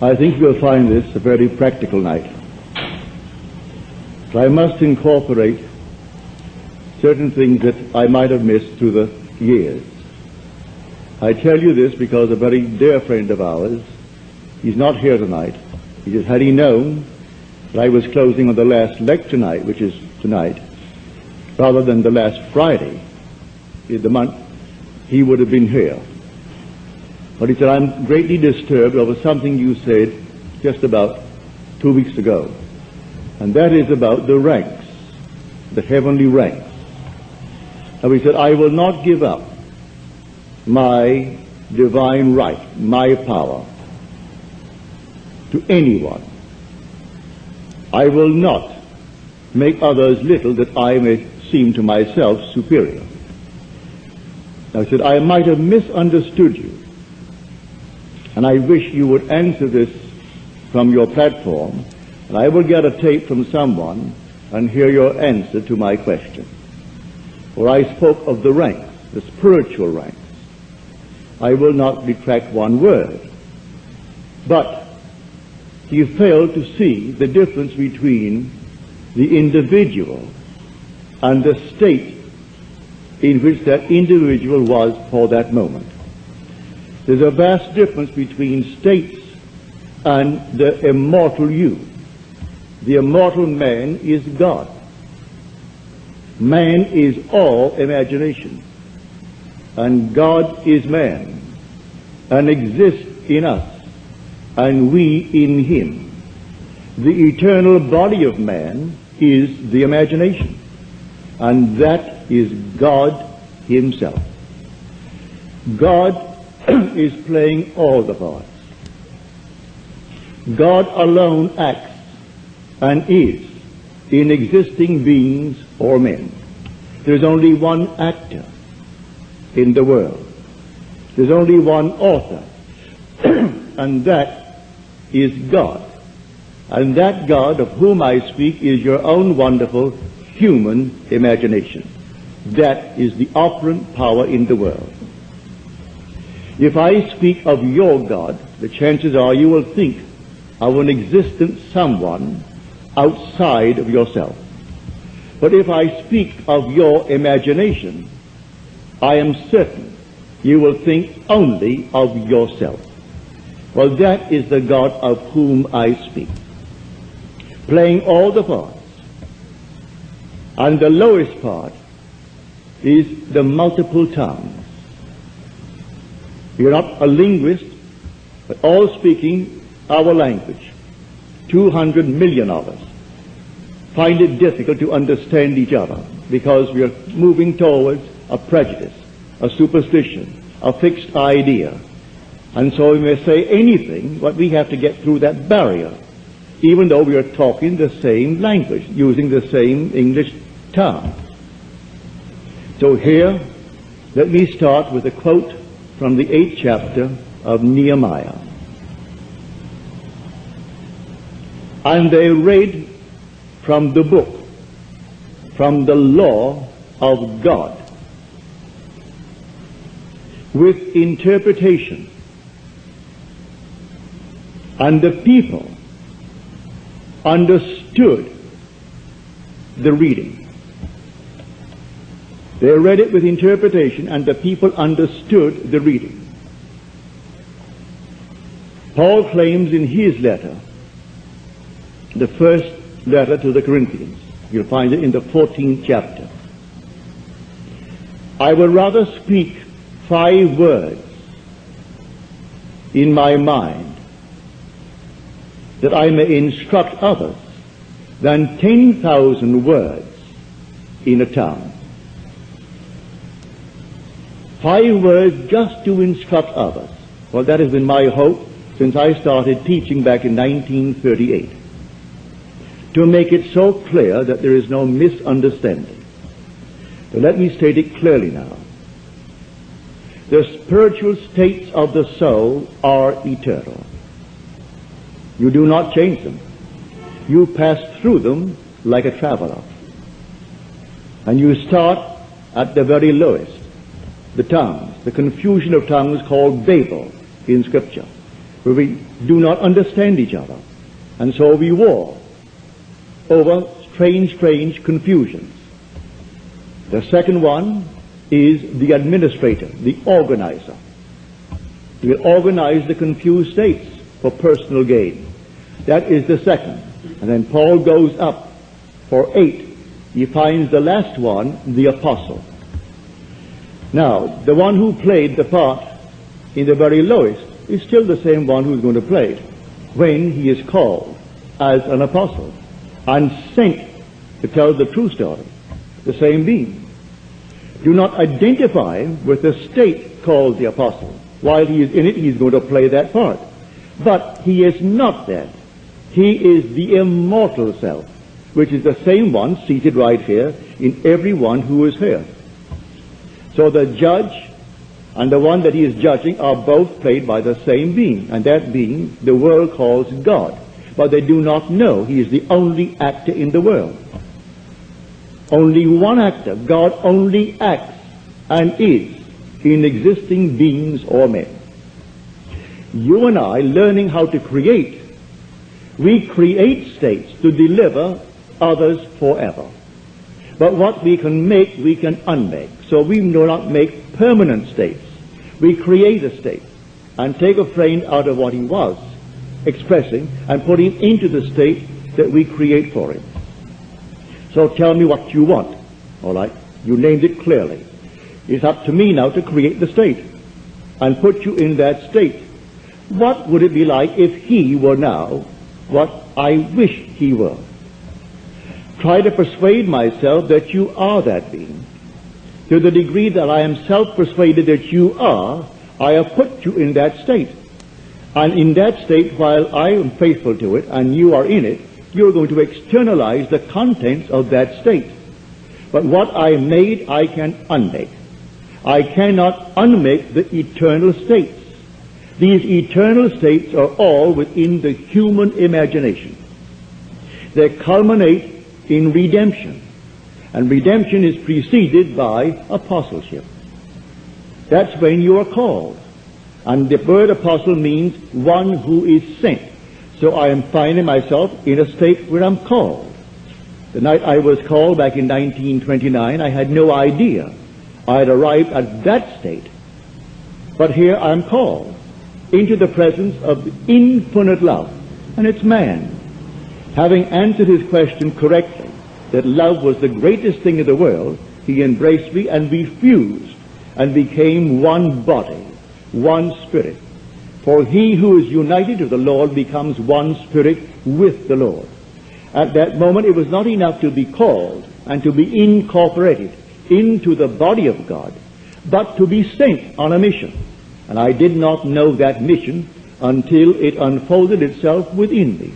I think you'll find this a very practical night. I must incorporate certain things that I might have missed through the years. I tell you this because a very dear friend of ours, he's not here tonight. He just, had he known that I was closing on the last lecture night, which is tonight, rather than the last Friday in the month, he would have been here. But he said, I'm greatly disturbed over something you said just about 2 weeks ago. And that is about the ranks, the heavenly ranks. And he said, I will not give up my divine right, my power, to anyone. I will not make others little that I may seem to myself superior. I said, I might have misunderstood you, and I wish you would answer this from your platform, and I will get a tape from someone and hear your answer to my question. For I spoke of the ranks, the spiritual ranks. I will not retract one word. But he failed to see the difference between the individual and the state in which that individual was for that moment. There's a vast difference between states and the immortal you. The immortal man is God. Man is all imagination, and God is man, and exists in us, and we in him. The eternal body of man is the imagination, and that is God himself. God is playing all the parts. God alone acts and is in existing beings or men. There's only one actor in the world. There's only one author, and that is God. And that God of whom I speak is your own wonderful human imagination. That is the operant power in the world. If I speak of your God, the chances are you will think of an existent someone outside of yourself. But if I speak of your imagination, I am certain you will think only of yourself. Well, that is the God of whom I speak, playing all the parts. And the lowest part is the multiple tongues. You're not a linguist, but all speaking our language. 200 million of us find it difficult to understand each other because we are moving towards a prejudice, a superstition, a fixed idea. And so we may say anything, but we have to get through that barrier, even though we are talking the same language, using the same English term. So here, let me start with a quote from the 8th chapter of Nehemiah. And they read from the book, from the law of God, with interpretation. And the people understood the reading. They read it with interpretation, and the people understood the reading. Paul claims in his letter, the first letter to the Corinthians, you'll find it in the 14th chapter, I would rather speak 5 words in my mind that I may instruct others than 10,000 words in a tongue. 5 words just to instruct others. Well, that has been my hope since I started teaching back in 1938. To make it so clear that there is no misunderstanding. So let me state it clearly now. The spiritual states of the soul are eternal. You do not change them. You pass through them like a traveler. And you start at the very lowest, the tongues, the confusion of tongues called Babel in Scripture. where we do not understand each other, and so we war over strange confusions. The second one is the administrator, the organizer. He will organize the confused states for personal gain. That is the second. And then Paul goes up for 8. He finds the last one, the apostle. Now, the one who played the part in the very lowest is still the same one who's going to play it when he is called as an apostle and sent to tell the true story. The same being. Do not identify with the state called the apostle. While he is in it, he's going to play that part. But he is not that. He is the immortal self, which is the same one seated right here in everyone who is here. So the judge and the one that he is judging are both played by the same being, and that being the world calls God. But they do not know he is the only actor in the world. Only one actor. God only acts and is in existing beings or men. You and I, learning how to create, we create states to deliver others forever. But what we can make, we can unmake. So we do not make permanent states. We create a state and take a friend out of what he was expressing and put him into the state that we create for him. So tell me what you want. All right? You named it clearly. It's up to me now to create the state and put you in that state. What would it be like if he were now what I wish he were? Try to persuade myself that you are that being. To the degree that I am self-persuaded that you are, I have put you in that state. And in that state, while I am faithful to it and you are in it, you're going to externalize the contents of that state. But what I made, I can unmake. I cannot unmake the eternal states. These eternal states are all within the human imagination. They culminate in redemption. And redemption is preceded by apostleship. That's when you are called. And the word apostle means one who is sent. So I am finding myself in a state where I'm called. The night I was called back in 1929, I had no idea I had arrived at that state. But here I'm called into the presence of infinite love. And it's man. Having answered his question correctly, that love was the greatest thing in the world, he embraced me and we fused and became one body, one spirit. For he who is united to the Lord becomes one spirit with the Lord. At that moment it was not enough to be called and to be incorporated into the body of God, but to be sent on a mission. And I did not know that mission until it unfolded itself within me.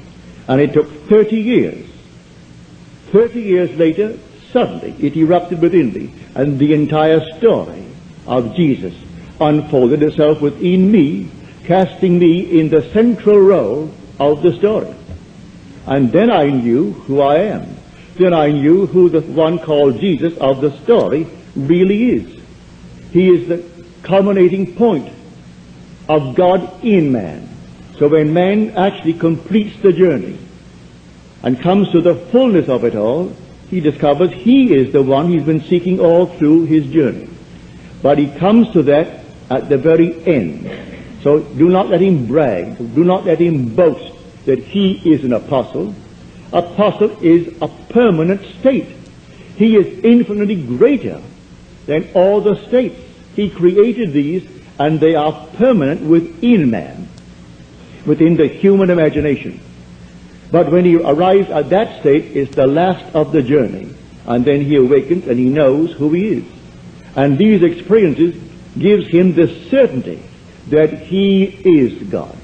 And it took 30 years. 30 years later, suddenly it erupted within me, and the entire story of Jesus unfolded itself within me, casting me in the central role of the story. And then I knew who I am. Then I knew who the one called Jesus of the story really is. He is the culminating point of God in man. So when man actually completes the journey and comes to the fullness of it all, he discovers he is the one he's been seeking all through his journey. But he comes to that at the very end. So do not let him brag, do not let him boast that he is an apostle. Apostle is a permanent state. He is infinitely greater than all the states. He created these, and they are permanent within man, within the human imagination. But when he arrives at that state, it's the last of the journey. And then he awakens and he knows who he is. And these experiences gives him the certainty that he is God.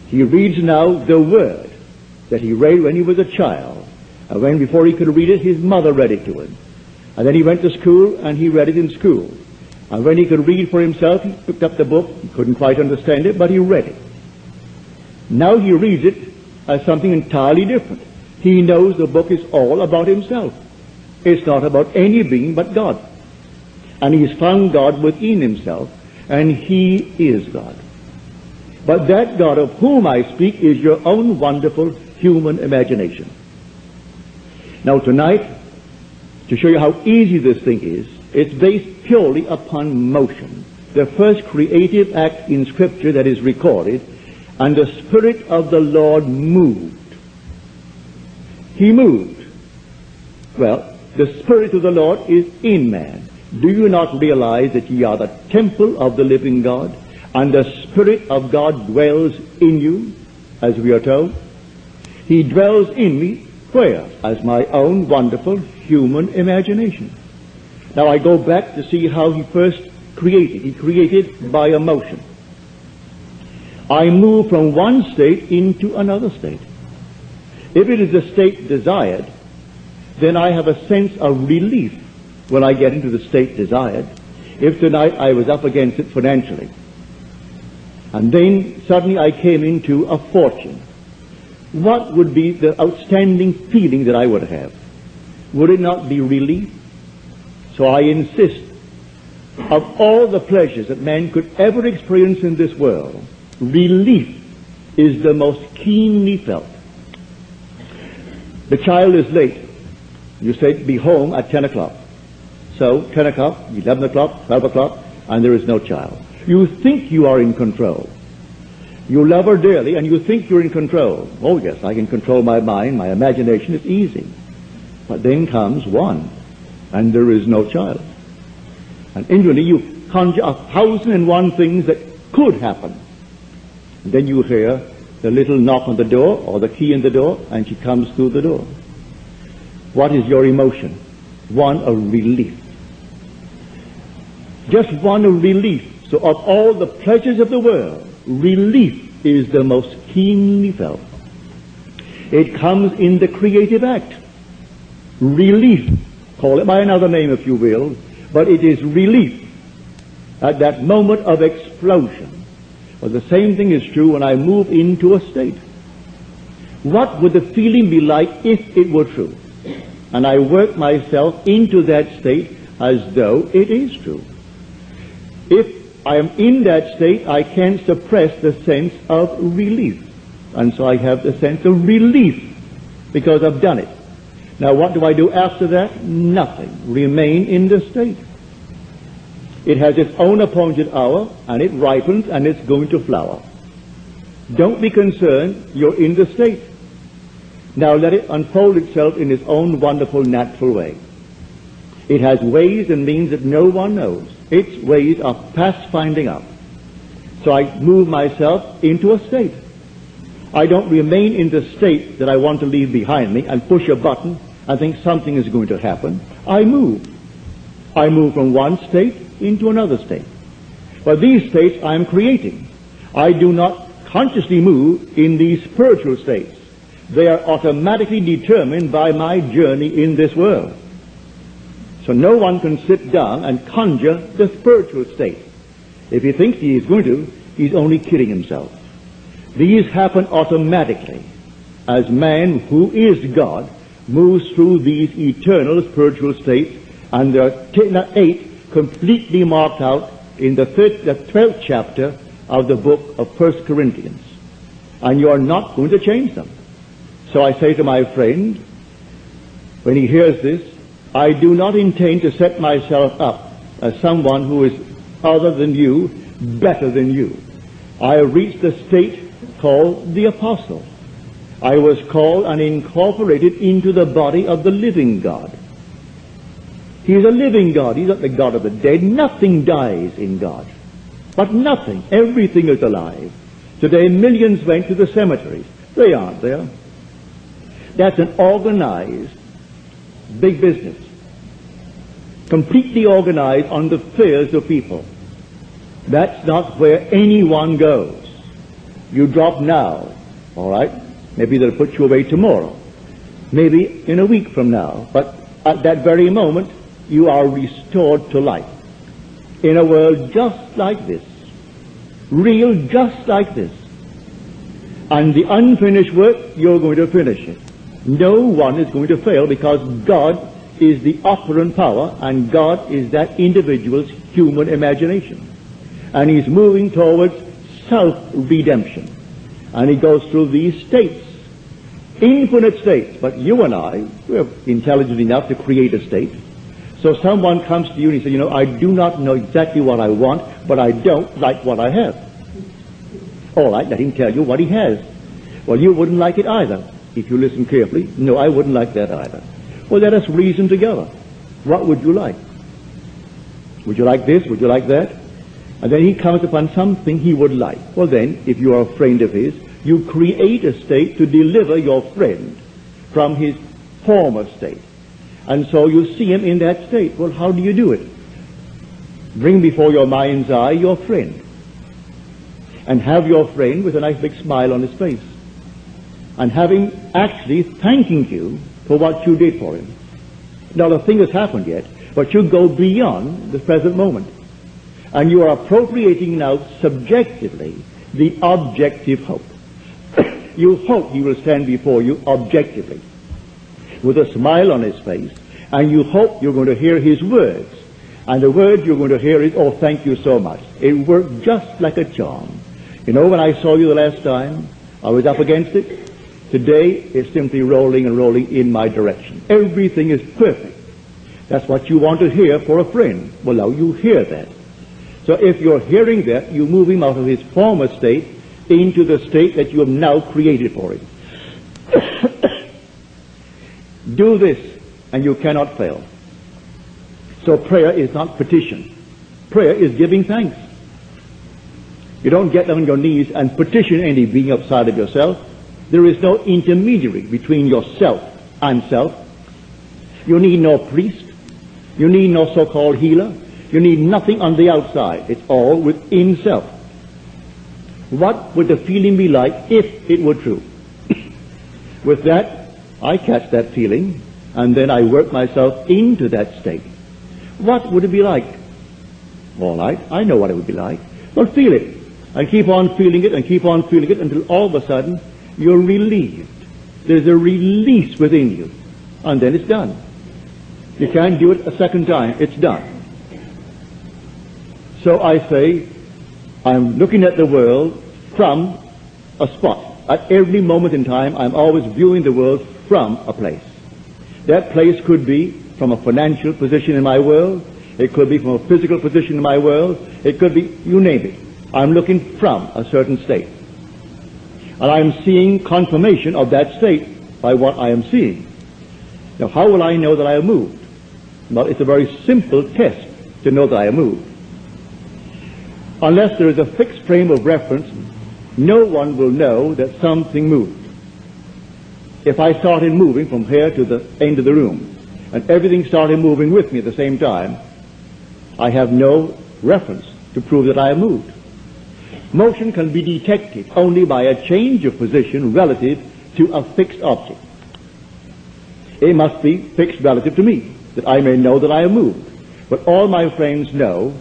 He reads now the Word that he read when he was a child. And when before he could read it, his mother read it to him. And then he went to school and he read it in school. And when he could read for himself, he picked up the book. He couldn't quite understand it, but he read it. Now he reads it as something entirely different. He knows the book is all about himself. It's not about any being but God. And he's found God within himself, and he is God. But that God of whom I speak is your own wonderful human imagination. Now tonight, to show you how easy this thing is, it's based purely upon motion. The first creative act in Scripture that is recorded, and the Spirit of the Lord moved. He moved. Well, the Spirit of the Lord is in man. Do you not realize that ye are the temple of the living God, and the Spirit of God dwells in you, as we are told? He dwells in me, where? As my own wonderful human imagination. Now I go back to see how he first created. He created by emotion. I move from one state into another state. If it is the state desired, then I have a sense of relief when I get into the state desired. If tonight I was up against it financially, and then suddenly I came into a fortune, what would be the outstanding feeling that I would have? Would it not be relief? So I insist, of all the pleasures that man could ever experience in this world, relief is the most keenly felt. The child is late. You say, be home at 10 o'clock. So 10 o'clock, 11 o'clock, 12 o'clock, and there is no child. You think you are in control. You love her dearly, and you think you're in control. Oh yes, I can control my mind, my imagination, it's easy. But then comes one, and there is no child. And inwardly you conjure 1,001 things that could happen. And then you hear the little knock on the door, or the key in the door, and she comes through the door. What is your emotion? One of relief. Just one of relief. So of all the pleasures of the world, relief is the most keenly felt. It comes in the creative act. Relief. Call it by another name if you will, but it is relief at that moment of explosion. But the same thing is true when I move into a state. What would the feeling be like if it were true? And I work myself into that state as though it is true. If I am in that state, I can suppress the sense of relief. And so I have the sense of relief because I've done it. Now what do I do after that? Nothing. Remain in the state. It has its own appointed hour, and it ripens, and it's going to flower. Don't be concerned, you're in the state. Now let it unfold itself in its own wonderful natural way. It has ways and means that no one knows. Its ways are past finding out. So I move myself into a state. I don't remain in the state that I want to leave behind me and push a button and think something is going to happen. I move. I move from one state into another state. But these states I am creating. I do not consciously move in these spiritual states. They are automatically determined by my journey in this world. So no one can sit down and conjure the spiritual state. If he thinks he is going to, he's only kidding himself. These happen automatically as man, who is God, moves through these eternal spiritual states, and there are 8 completely marked out in the 12th chapter of the book of 1 Corinthians. And you are not going to change them. So I say to my friend, when he hears this, I do not intend to set myself up as someone who is other than you, better than you. I have reached the state called the apostle. I was called and incorporated into the body of the living God. He is a living God. He's not the God of the dead. Nothing dies in God. But nothing. Everything is alive. Today millions went to the cemeteries. They aren't there. That's an organized big business. Completely organized on the fears of people. That's not where anyone goes. You drop now, all right? Maybe they'll put you away tomorrow. Maybe in a week from now. But at that very moment, you are restored to life. In a world just like this. Real just like this. And the unfinished work, you're going to finish it. No one is going to fail because God is the operant power and God is that individual's human imagination. And he's moving towards self-redemption. And he goes through these states, infinite states. But you and I, we're intelligent enough to create a state. So someone comes to you and he says, you know, I do not know exactly what I want, but I don't like what I have. All right, let him tell you what he has. Well, you wouldn't like it either, if you listen carefully. No, I wouldn't like that either. Well, let us reason together. What would you like? Would you like this? Would you like that? And then he comes upon something he would like. Well then, if you are a friend of his, you create a state to deliver your friend from his former state. And so you see him in that state. Well, how do you do it? Bring before your mind's eye your friend. And have your friend with a nice big smile on his face. And have him actually thanking you for what you did for him. Now, the thing has happened yet, but you go beyond the present moment. And you are appropriating now subjectively the objective hope. You hope he will stand before you objectively with a smile on his face, and you hope you're going to hear his words. And the words you're going to hear is, oh, thank you so much. It worked just like a charm. You know, when I saw you the last time, I was up against it. Today, it's simply rolling and rolling in my direction. Everything is perfect. That's what you want to hear for a friend. Well, now you hear that. So if you're hearing that, you move him out of his former state into the state that you have now created for him. Do this, and you cannot fail. So prayer is not petition. Prayer is giving thanks. You don't get down on your knees and petition any being outside of yourself. There is no intermediary between yourself and self. You need no priest. You need no so-called healer. You need nothing on the outside. It's all within self. What would the feeling be like if it were true? With that, I catch that feeling, and then I work myself into that state. What would it be like? All right, I know what it would be like. Well, feel it. And keep on feeling it and keep on feeling it until all of a sudden you're relieved. There's a release within you. And then it's done. You can't do it a second time. It's done. So I say, I'm looking at the world from a spot. At every moment in time, I'm always viewing the world from a place. That place could be from a financial position in my world. It could be from a physical position in my world. It could be, you name it. I'm looking from a certain state. And I'm seeing confirmation of that state by what I am seeing. Now, how will I know that I have moved? Well, it's a very simple test to know that I have moved. Unless there is a fixed frame of reference, no one will know that something moved. If I started moving from here to the end of the room, and everything started moving with me at the same time, I have no reference to prove that I have moved. Motion can be detected only by a change of position relative to a fixed object. It must be fixed relative to me, that I may know that I have moved. But all my friends know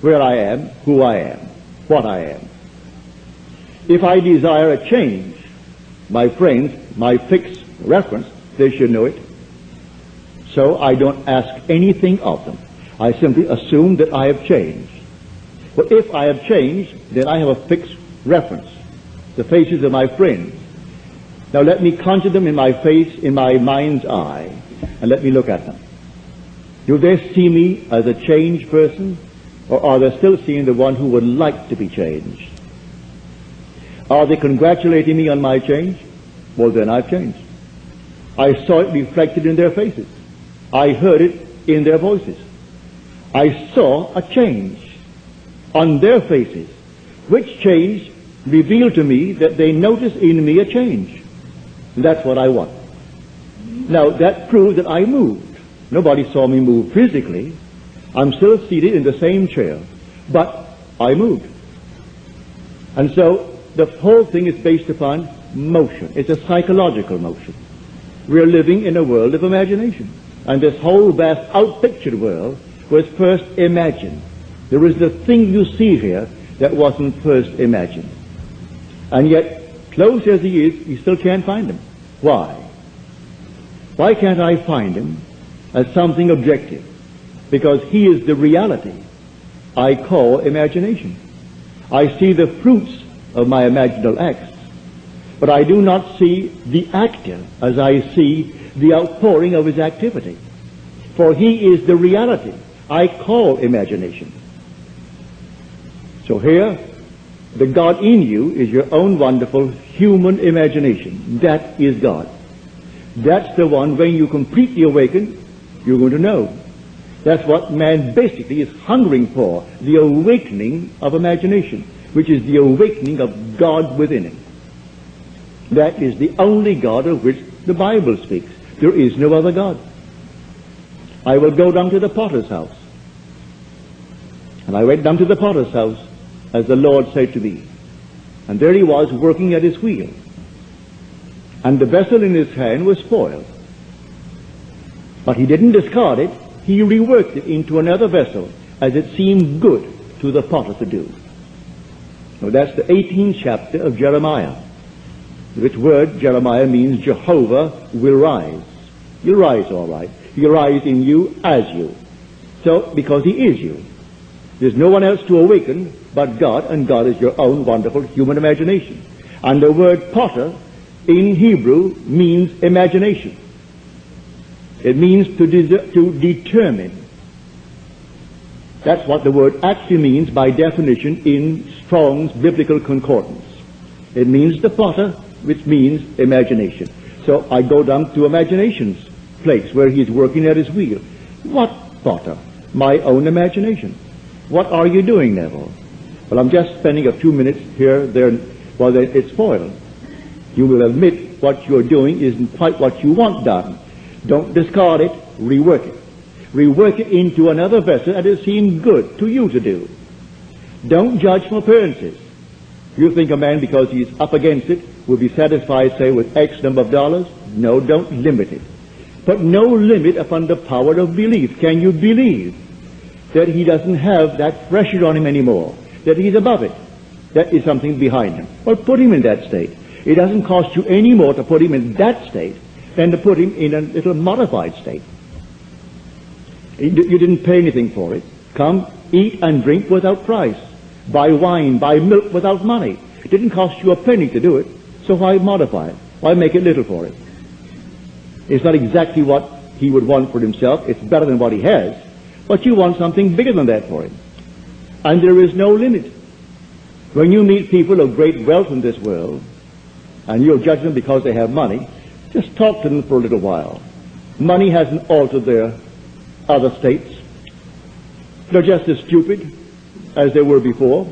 where I am, who I am, what I am. If I desire a change, my friends, my fixed reference, they should know it. So I don't ask anything of them. I simply assume that I have changed. But if I have changed, then I have a fixed reference, the faces of my friends. Now let me conjure them in my face, in my mind's eye, and let me look at them. Do they see me as a changed person, or are they still seeing the one who would like to be changed? Are they congratulating me on my change? Well, then I've changed. I saw it reflected in their faces. I heard it in their voices. I saw a change on their faces, which change revealed to me that they noticed in me a change. And that's what I want. Now, that proves that I moved. Nobody saw me move physically. I'm still seated in the same chair, but I moved. And so the whole thing is based upon motion. It's a psychological motion. We're living in a world of imagination. And this whole vast outpictured world was first imagined. There is the thing you see here that wasn't first imagined. And yet, close as he is, you still can't find him. Why? Why can't I find him as something objective? Because he is the reality I call imagination. I see the fruits of my imaginal acts. But I do not see the actor as I see the outpouring of his activity. For he is the reality I call imagination. So here, the God in you is your own wonderful human imagination. That is God. That's the one, when you completely awaken, you're going to know. That's what man basically is hungering for, the awakening of imagination, which is the awakening of God within him. That is the only God of which the Bible speaks. There is no other God. I will go down to the potter's house. And I went down to the potter's house, as the Lord said to me. And there he was, working at his wheel. And the vessel in his hand was spoiled. But he didn't discard it. He reworked it into another vessel, as it seemed good to the potter to do. Now that's the 18th chapter of Jeremiah. Which word, Jeremiah, means Jehovah will rise. You'll rise all right. He'll rise in you as you. So, because he is you. There's no one else to awaken but God, and God is your own wonderful human imagination. And the word potter in Hebrew means imagination. It means to determine. That's what the word actually means by definition in Strong's Biblical Concordance. It means the potter, which means imagination. So I go down to imagination's place where he's working at his wheel. What potter? My own imagination. What are you doing, Neville? Well, I'm just spending a few minutes here, there, while it's spoiled. You will admit what you're doing isn't quite what you want done. Don't discard it, rework it. Rework it into another vessel that it seems good to you to do. Don't judge from appearances. You think a man, because he's up against it, will be satisfied, say, with X number of dollars? No, don't limit it. But no limit upon the power of belief. Can you believe that he doesn't have that pressure on him anymore? That he's above it? That is something behind him. Well, put him in that state. It doesn't cost you any more to put him in that state than to put him in a little modified state. You didn't pay anything for it. Come, eat and drink without price. Buy wine, buy milk without money. It didn't cost you a penny to do it, so why modify it? Why make it little for it? It's not exactly what he would want for himself. It's better than what he has. But you want something bigger than that for him. And there is no limit. When you meet people of great wealth in this world, and you'll judge them because they have money, just talk to them for a little while. Money hasn't altered their other states. They're just as stupid as they were before.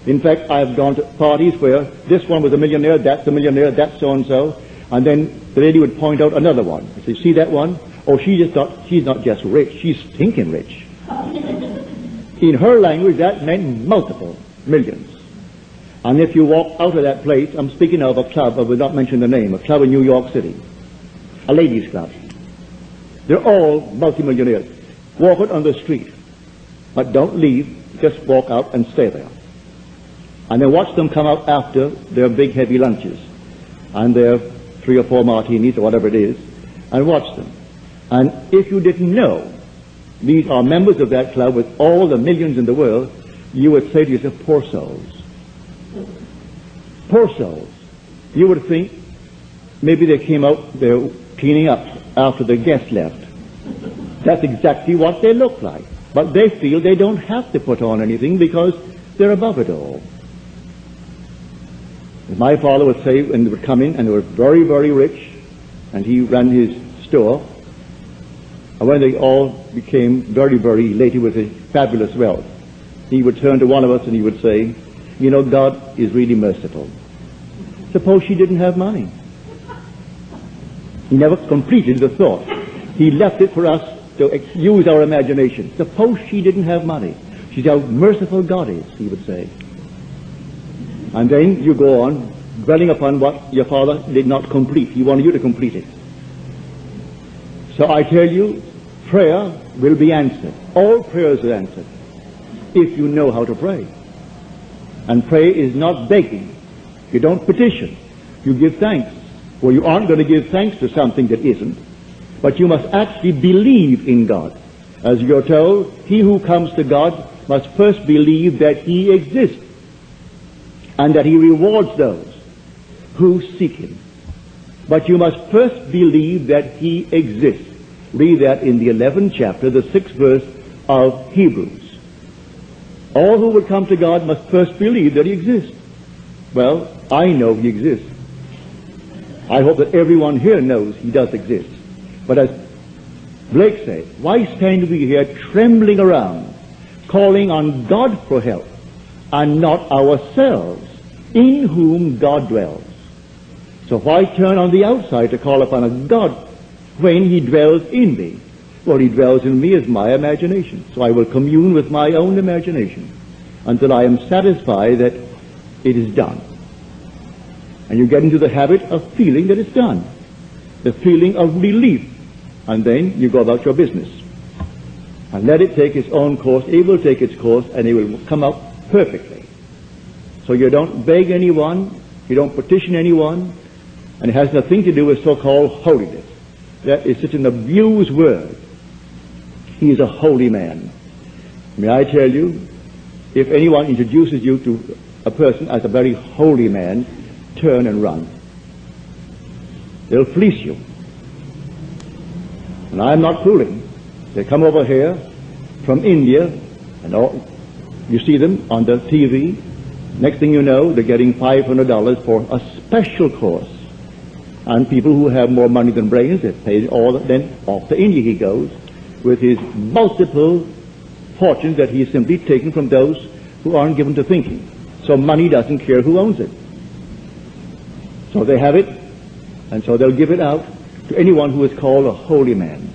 In fact, I've gone to parties where this one was a millionaire, that's a millionaire, that's so-and-so, and then the lady would point out another one. I say, see that one? Oh, she's not just rich, she's stinking rich. In her language, that meant multiple millions. And if you walk out of that place, I'm speaking of a club, I will not mention the name, a club in New York City, a ladies' club. They're all multimillionaires. Walk out on the street, but don't leave, just walk out and stay there. And then watch them come out after their big heavy lunches and their 3 or 4 martinis or whatever it is, and watch them. And if you didn't know these are members of that club with all the millions in the world, you would say to yourself, poor souls. Poor souls. You would think maybe they came out, they're cleaning up after the guests left. That's exactly what they look like. But they feel they don't have to put on anything because they're above it all. My father would say when they would come in and they were very, very rich, and he ran his store, and when they all became very, very elated with his fabulous wealth, he would turn to one of us and he would say, you know, God is really merciful. Suppose she didn't have money. He never completed the thought. He left it for us to use our imagination. Suppose she didn't have money. She's how merciful God is, he would say. And then you go on dwelling upon what your father did not complete. He wanted you to complete it. So I tell you, prayer will be answered. All prayers are answered if you know how to pray. And pray is not begging. You don't petition. You give thanks. Well, you aren't going to give thanks to something that isn't. But you must actually believe in God. As you're told, he who comes to God must first believe that he exists. and that he rewards those who seek him. But you must first believe that he exists. Read that in the 11th chapter, the 6th verse of Hebrews. All who would come to God must first believe that he exists. Well, I know he exists. I hope that everyone here knows he does exist. But as Blake said, why stand we here trembling around, calling on God for help, and not ourselves, in whom God dwells? So why turn on the outside to call upon a God when he dwells in me? Well, he dwells in me as my imagination. So I will commune with my own imagination until I am satisfied that it is done. And you get into the habit of feeling that it's done, the feeling of relief, and then you go about your business. And let it take its own course. It will take its course, and it will come out perfectly. So you don't beg anyone, you don't petition anyone, and it has nothing to do with so-called holiness. That is such an abused word. He is a holy man. May I tell you, if anyone introduces you to a person as a very holy man, turn and run. They'll fleece you. And I'm not fooling. They come over here from India, and all, you see them on the TV. Next thing you know, they're getting $500 for a special course. And people who have more money than brains, they pay all. Then off to India he goes with his multiple fortunes that he's simply taken from those who aren't given to thinking. So money doesn't care who owns it. So they have it, and so they'll give it out to anyone who is called a holy man.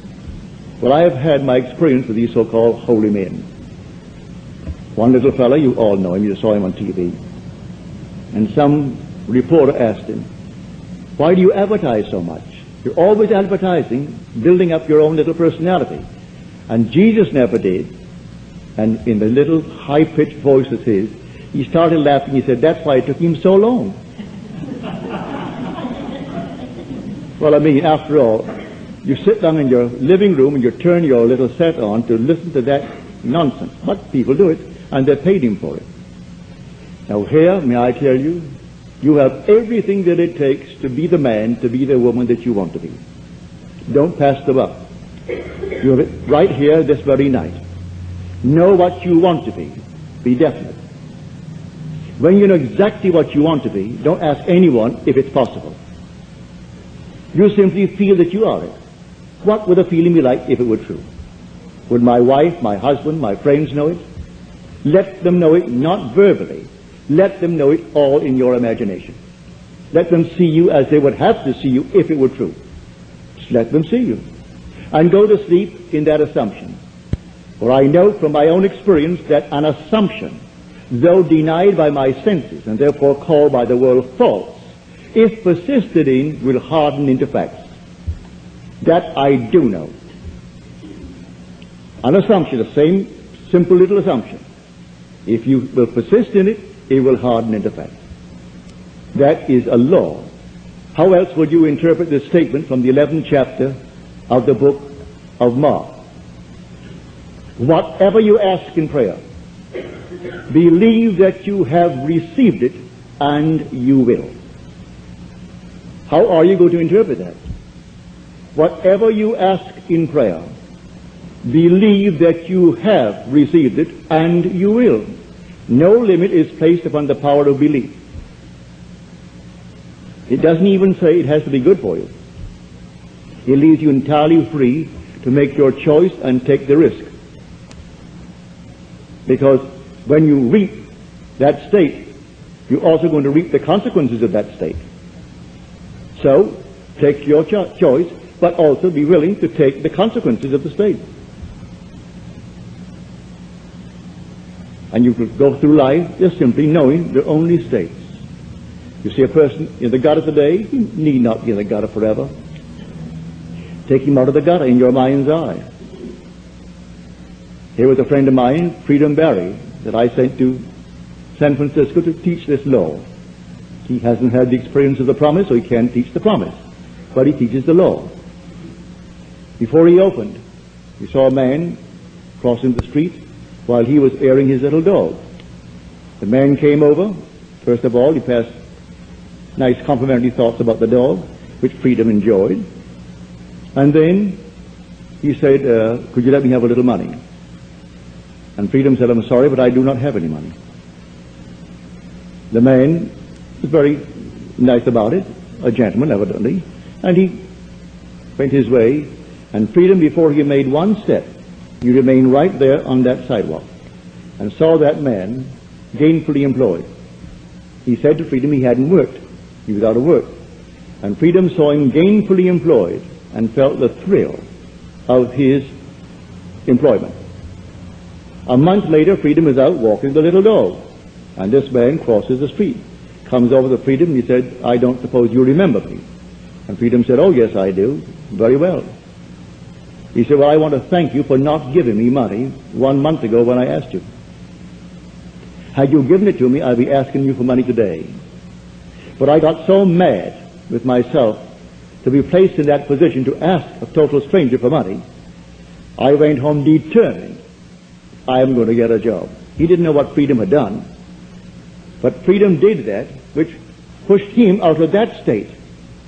Well, I have had my experience with these so-called holy men. One little fellow, you all know him, you saw him on TV. And some reporter asked him, why do you advertise so much? You're always advertising, building up your own little personality. And Jesus never did. And in the little high-pitched voice of his, he started laughing. He said, that's why it took him so long. Well, I mean, after all, you sit down in your living room and you turn your little set on to listen to that nonsense. But people do it, and they're paid him for it. Now here, may I tell you, you have everything that it takes to be the man, to be the woman that you want to be. Don't pass them up. You have it right here this very night. Know what you want to be. Be definite. When you know exactly what you want to be, don't ask anyone if it's possible. You simply feel that you are it. What would the feeling be like if it were true? Would my wife, my husband, my friends know it? Let them know it, not verbally. Let them know it all in your imagination. Let them see you as they would have to see you if it were true. Just let them see you. And go to sleep in that assumption. For I know from my own experience that an assumption, though denied by my senses and therefore called by the world false, if persisted in, will harden into facts. That I do know. An assumption, the same simple little assumption. If you will persist in it, it will harden into fact. That is a law. How else would you interpret this statement from the 11th chapter of the book of Mark? Whatever you ask in prayer, believe that you have received it, and you will. How are you going to interpret that? Whatever you ask in prayer, believe that you have received it, and you will. No limit is placed upon the power of belief. It doesn't even say it has to be good for you. It leaves you entirely free to make your choice and take the risk. Because when you reap that state, you're also going to reap the consequences of that state. So, take your choice, but also be willing to take the consequences of the state. And you could go through life just simply knowing the only states. You see a person in the gutter today, he need not be in the gutter forever. Take him out of the gutter in your mind's eye. Here was a friend of mine, Freedom Barry, that I sent to San Francisco to teach this law. He hasn't had the experience of the promise, so he can't teach the promise. But he teaches the law. Before he opened, he saw a man crossing the street while he was airing his little dog. The man came over, First of all, he passed nice complimentary thoughts about the dog, which Freedom enjoyed. And then he said, could you let me have a little money? And Freedom said, I'm sorry, but I do not have any money. The man was very nice about it, a gentleman evidently, and he went his way, and Freedom, before he made one step, he remained right there on that sidewalk and saw that man gainfully employed. He said to Freedom he hadn't worked. He was out of work. And Freedom saw him gainfully employed and felt the thrill of his employment. A month later, Freedom is out walking the little dog, and this man crosses the street, comes over to Freedom, and he said, I don't suppose you remember me. And Freedom said, oh yes, I do. Very well. He said, well, I want to thank you for not giving me money 1 month ago when I asked you. Had you given it to me, I'd be asking you for money today. But I got so mad with myself to be placed in that position to ask a total stranger for money, I went home determined I am going to get a job. He didn't know what Freedom had done, but Freedom did that, which pushed him out of that state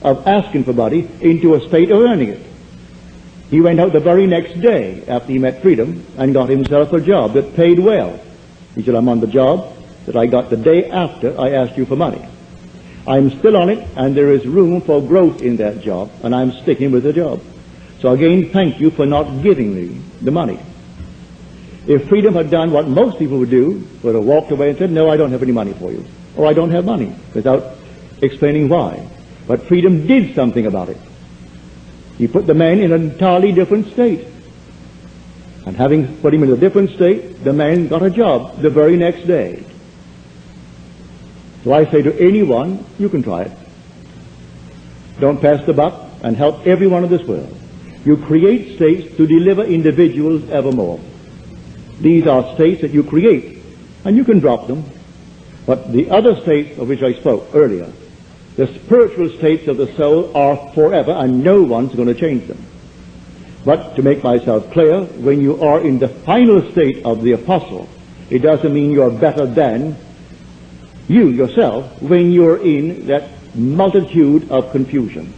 of asking for money into a state of earning it. He went out the very next day after he met Freedom and got himself a job that paid well. He said, I'm on the job that I got the day after I asked you for money. I'm still on it, and there is room for growth in that job, and I'm sticking with the job. So again, thank you for not giving me the money. If Freedom had done what most people would do, would have walked away and said, no, I don't have any money for you, or I don't have money, without explaining why. But Freedom did something about it. He put the man in an entirely different state. And having put him in a different state, the man got a job the very next day. So I say to anyone, you can try it. Don't pass the buck and help everyone in this world. You create states to deliver individuals evermore. These are states that you create, and you can drop them. But the other states of which I spoke earlier, the spiritual states of the soul, are forever, and no one's going to change them. But to make myself clear, when you are in the final state of the apostle, it doesn't mean you're better than you yourself when you're in that multitude of confusion.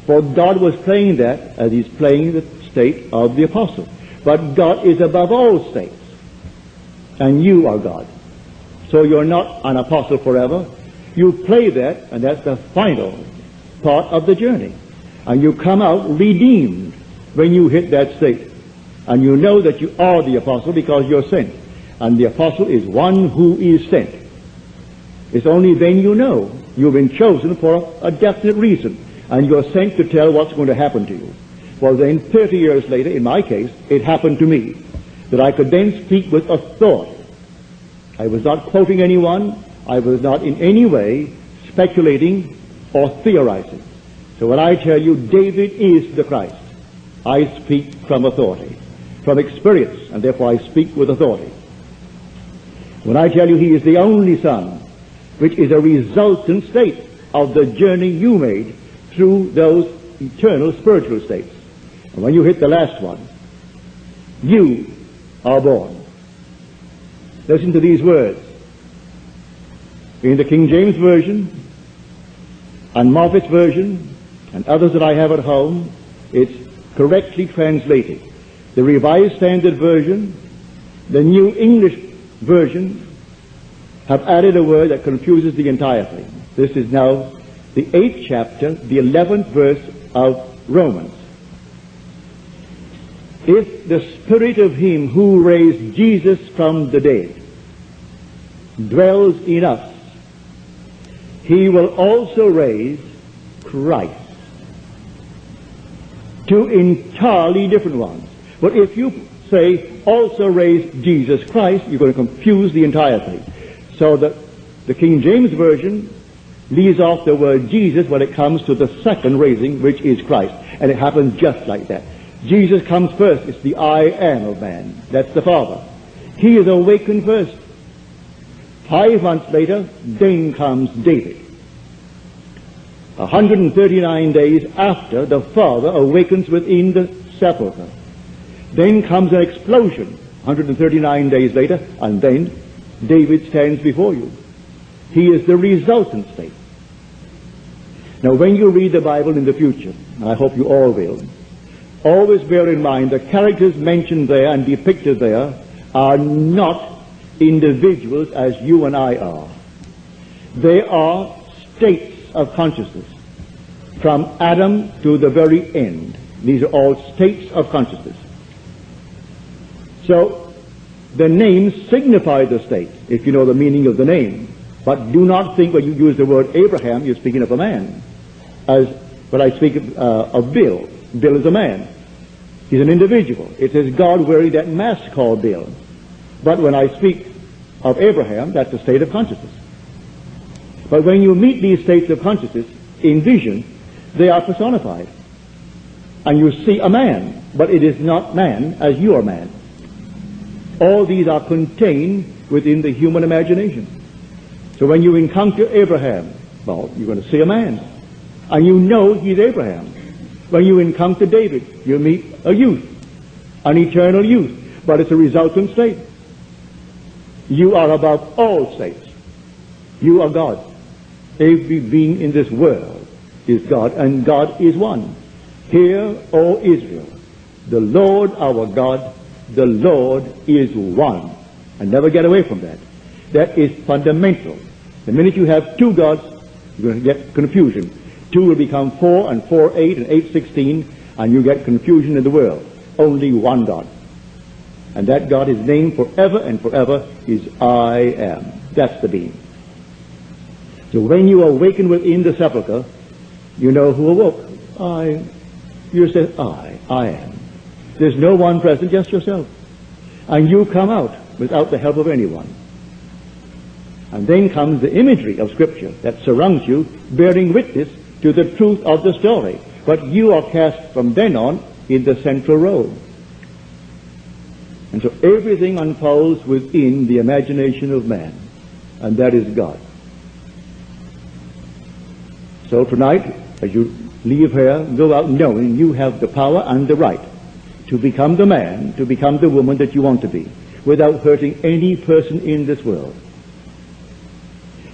For God was playing that as he's playing the state of the apostle. But God is above all states, and you are God. So you're not an apostle forever. You play that, and that's the final part of the journey. And you come out redeemed when you hit that state. And you know that you are the apostle because you're sent. And the apostle is one who is sent. It's only then you know you've been chosen for a definite reason, and you're sent to tell what's going to happen to you. Well then, 30 years later, in my case, it happened to me, that I could then speak with authority. I was not quoting anyone. I was not in any way speculating or theorizing. So when I tell you David is the Christ, I speak from authority, from experience, and therefore I speak with authority. When I tell you he is the only Son, which is a resultant state of the journey you made through those eternal spiritual states. And when you hit the last one, you are born. Listen to these words. In the King James Version and Moffat's Version and others that I have at home, it's correctly translated. The Revised Standard Version, the New English Version, have added a word that confuses the entire thing. This is now the 8th chapter, the 11th verse of Romans. If the Spirit of him who raised Jesus from the dead dwells in us, he will also raise Christ. Two entirely different ones. But if you say also raise Jesus Christ, you're going to confuse the entire thing. So that the King James Version leaves off the word Jesus when it comes to the second raising, which is Christ. And it happens just like that. Jesus comes first. It's the I am of man. That's the Father. He is awakened first. 5 months later, then comes David. 139 days after the Father awakens within the sepulchre. Then comes an explosion, 139 days later, and then David stands before you. He is the resultant state. Now, when you read the Bible in the future, and I hope you all will, always bear in mind the characters mentioned there and depicted there are not individuals as you and I are. They are states of consciousness. From Adam to the very end. These are all states of consciousness. So, the names signify the state, if you know the meaning of the name. But do not think when you use the word Abraham, you're speaking of a man. As when I speak of Bill, Bill is a man. He's an individual. It is God wearing that mask called Bill. But when I speak of Abraham, that's a state of consciousness. But when you meet these states of consciousness in vision, they are personified. And you see a man, but it is not man as you are man. All these are contained within the human imagination. So when you encounter Abraham, well, you're going to see a man. And you know he's Abraham. When you encounter David, you meet a youth, an eternal youth. But it's a resultant state. You are above all states. You are God. Every being in this world is God, and God is one. Hear, O Israel, the Lord our God, the Lord is one. And never get away from that. That is fundamental. The minute you have two gods, you're going to get confusion. Two will become 4, and 4, 8, and 8, 16, and you get confusion in the world. Only one God. And that God is named forever and forever is I am. That's the being. So when you awaken within the sepulchre, you know who awoke. You say, I am. There's no one present, just yourself. And you come out without the help of anyone. And then comes the imagery of Scripture that surrounds you, bearing witness to the truth of the story. But you are cast from then on in the central road. And so everything unfolds within the imagination of man. And that is God. So tonight, as you leave here, go out knowing you have the power and the right to become the man, to become the woman that you want to be, without hurting any person in this world.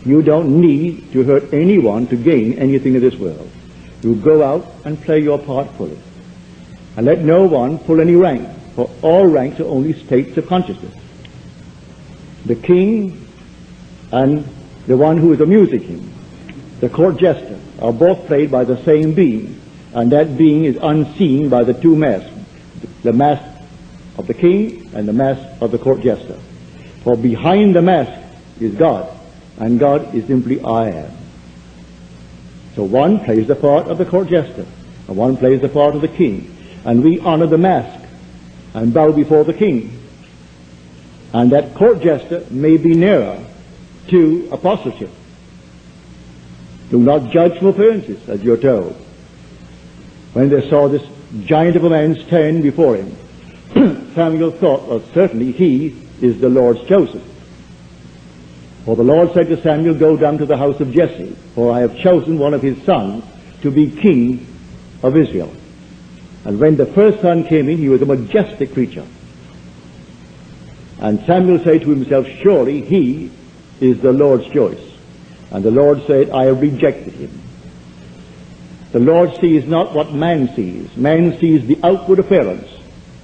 You don't need to hurt anyone to gain anything in this world. You go out and play your part fully. And let no one pull any rank, for all ranks are only states of consciousness. The king and the one who is amusing him, the court jester, are both played by the same being, and that being is unseen by the two masks, the mask of the king and the mask of the court jester. For behind the mask is God, and God is simply I am. So one plays the part of the court jester, and one plays the part of the king, and we honor the mask and bow before the king. And that court jester may be nearer to apostleship. Do not judge from appearances, as you're told. When they saw this giant of a man stand before him, Samuel thought, well, certainly he is the Lord's chosen. For the Lord said to Samuel, go down to the house of Jesse, for I have chosen one of his sons to be king of Israel. And when the first son came in, he was a majestic creature. And Samuel said to himself, surely he is the Lord's choice. And the Lord said, I have rejected him. The Lord sees not what man sees. Man sees the outward appearance,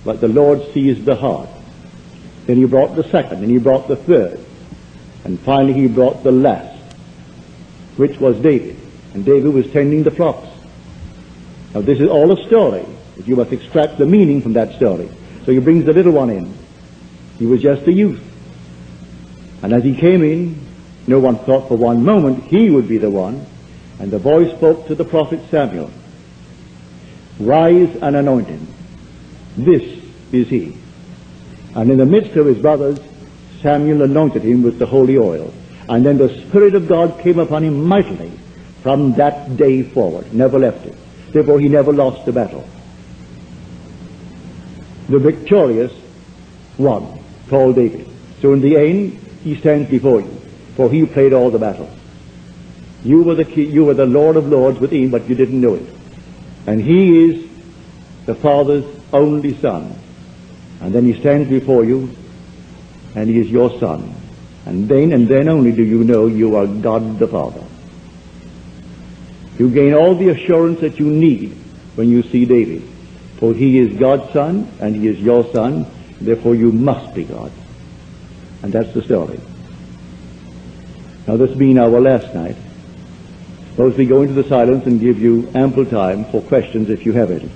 but the Lord sees the heart. Then he brought the second, and he brought the third, and finally he brought the last, which was David. And David was tending the flocks. Now this is all a story, but you must extract the meaning from that story. So he brings the little one in. He was just a youth. And as he came in, no one thought for one moment he would be the one. And the voice spoke to the prophet Samuel, rise and anoint him. This is he. And in the midst of his brothers, Samuel anointed him with the holy oil. And then the Spirit of God came upon him mightily from that day forward, never left it. Therefore he never lost the battle. The victorious one, called David. So in the end, he stands before you, for he played all the battles. You were the Lord of Lords within, but you didn't know it. And he is the Father's only Son. And then he stands before you, and he is your son. And then only do you know you are God the Father. You gain all the assurance that you need when you see David. For he is God's son, and he is your son, therefore you must be God. And that's the story. Now, this being our last night, suppose we go into the silence and give you ample time for questions if you have any.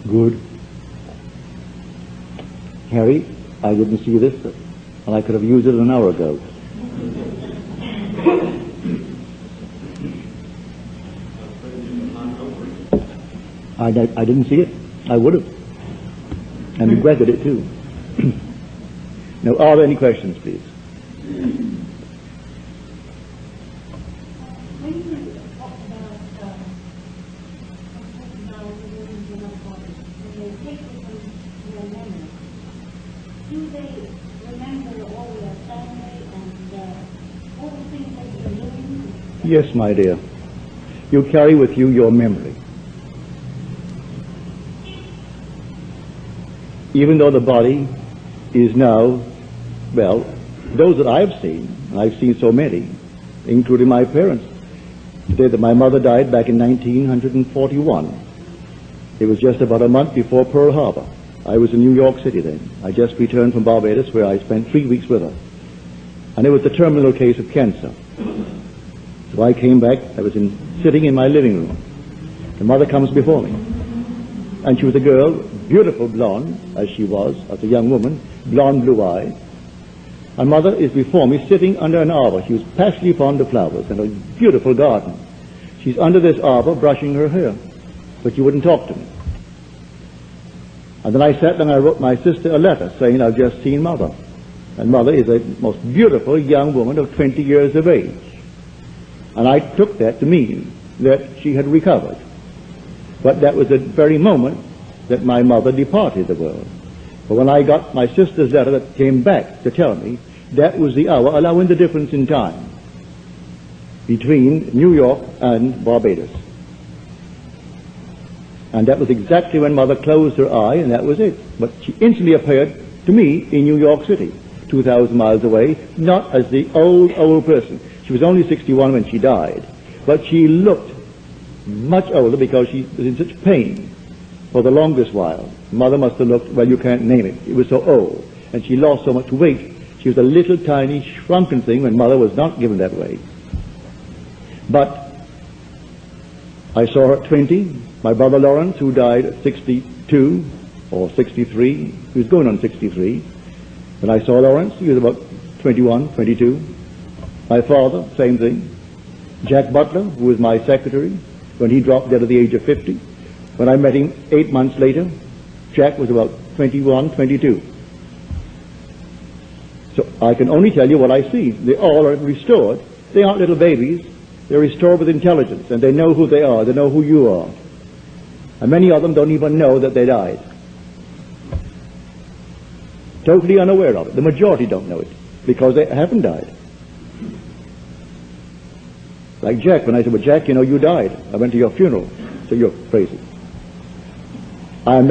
Good. Harry, I didn't see this, and I could have used it an hour ago. I didn't see it. I would have. And regretted it too. Now, are there any questions, please? Do they remember all their family and all the things that you're doing? Yes, my dear. You carry with you your memory. Even though the body is now, well, those that I've seen, and I've seen so many, including my parents, say that my mother died back in 1941. It was just about a month before Pearl Harbor. I was in New York City then. I just returned from Barbados, where I spent 3 weeks with her. And it was a terminal case of cancer. So I came back. I was sitting in my living room. The mother comes before me. And she was a girl, beautiful blonde, as she was, as a young woman, blonde, blue-eyed. My mother is before me, sitting under an arbor. She was passionately fond of flowers and a beautiful garden. She's under this arbor brushing her hair, but she wouldn't talk to me. And then I sat and I wrote my sister a letter saying, I've just seen Mother. And Mother is a most beautiful young woman of 20 years of age. And I took that to mean that she had recovered. But that was the very moment that my mother departed the world. But when I got my sister's letter that came back to tell me, that was the hour, allowing the difference in time between New York and Barbados. And that was exactly when Mother closed her eye, and that was it. But she instantly appeared to me in New York City, 2,000 miles away, not as the old person. She was only 61 when she died, but she looked much older because she was in such pain for the longest while. Mother must have looked, well, you can't name it. It was so old, and she lost so much weight. She was a little tiny shrunken thing when Mother was not given that way. But I saw her at 20. My brother Lawrence, who died at 62 or 63, he was going on 63. When I saw Lawrence, he was about 21, 22. My father, same thing. Jack Butler, who was my secretary, when he dropped dead at the age of 50. When I met him 8 months later, Jack was about 21, 22. So I can only tell you what I see. They all are restored. They aren't little babies. They're restored with intelligence, and they know who they are. They know who you are. And many of them don't even know that they died. Totally unaware of it. The majority don't know it, because they haven't died. Like Jack, when I said, well, Jack, you know, you died. I went to your funeral. So you're crazy. I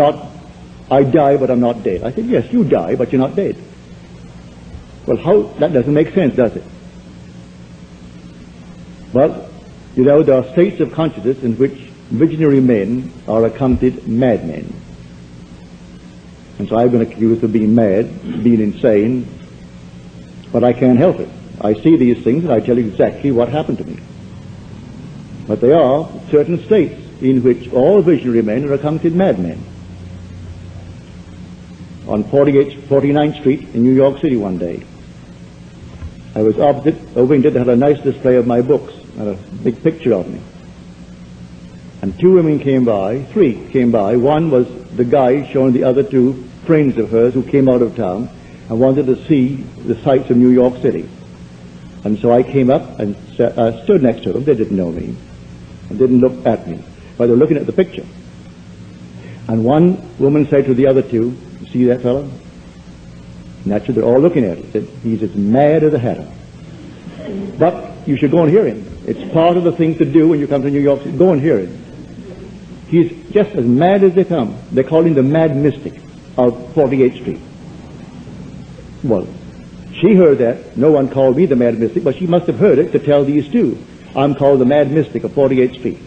die, but I'm not dead. I said, yes, you die, but you're not dead. Well, that doesn't make sense, does it? Well, you know, there are states of consciousness in which visionary men are accounted madmen. And so I've been accused of being mad, being insane, but I can't help it. I see these things and I tell you exactly what happened to me. But there are certain states in which all visionary men are accounted madmen. On 49th Street in New York City one day, I was opposite a window that had a nice display of my books and a big picture of me. And two women came by, three came by. One was the guide showing the other two friends of hers who came out of town and wanted to see the sights of New York City. And so I came up and stood next to them. They didn't know me and didn't look at me, but they were looking at the picture. And one woman said to the other two, "You see that fellow?" Naturally, they're all looking at him. Said, "He's as mad as a hatter. But you should go and hear him. It's part of the thing to do when you come to New York City. Go and hear him. He's just as mad as they come. They call him the mad mystic of 48th Street." Well, she heard that. No one called me the mad mystic, but she must have heard it to tell these two. I'm called the mad mystic of 48th Street.